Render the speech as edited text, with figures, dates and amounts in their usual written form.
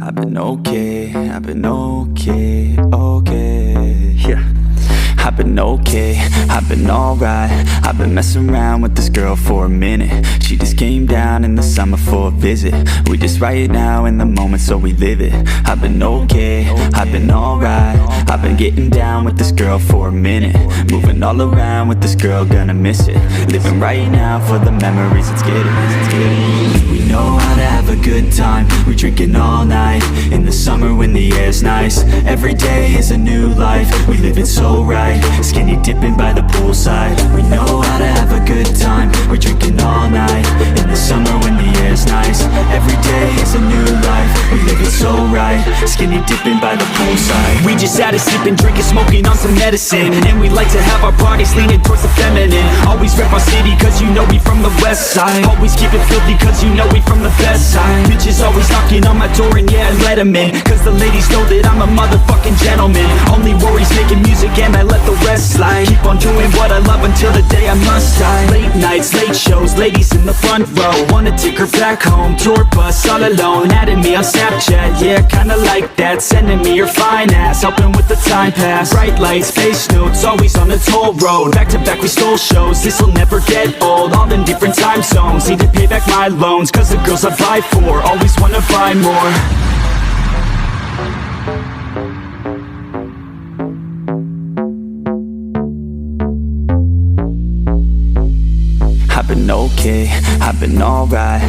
I've been okay, okay, yeah. I've been okay, I've been alright. I've been messing around with this girl for a minute. She just came down in the summer for a visit. We just right now in the moment, so we live it. I've been okay, I've been alright. I've been getting down with this girl for a minute. Moving all around with this girl, gonna miss it. Living right now for the memories, let's get it. We know how to have a good time. We drinking all night in the summer when the air's nice. Every day is a new life, we live it so right. Skinny dipping by the poolside. We know how to have a good time. We're drinking all night in the summer when the air's nice. Every day is a new life, we live it so right. Skinny dipping by the poolside. We just out of sipping, drinking, smoking on some medicine. And we like to have our parties leaning towards the feminine. Always rep our city cause you know we from the west side. Always keep it filthy cause you know we from the best side. Bitches always knocking on my door and yeah, I let them in. Cause the ladies know that I'm a motherfucking gentleman. Only worries making music and I let the rest slide. Keep on doing what I love until the day I must die. Late nights, late shows, ladies in the front row. Wanna take her back home, tour bus all alone. Adding me on Snapchat, yeah, kinda like that. Sending me your fine ass, helping with the time pass. Bright lights, face notes, always on the toll road. Back to back we stole shows, this'll never get old. All in different time zones, need to pay back my loans. Cause the girls I buy for, always wanna buy more. I've been okay, I've been alright.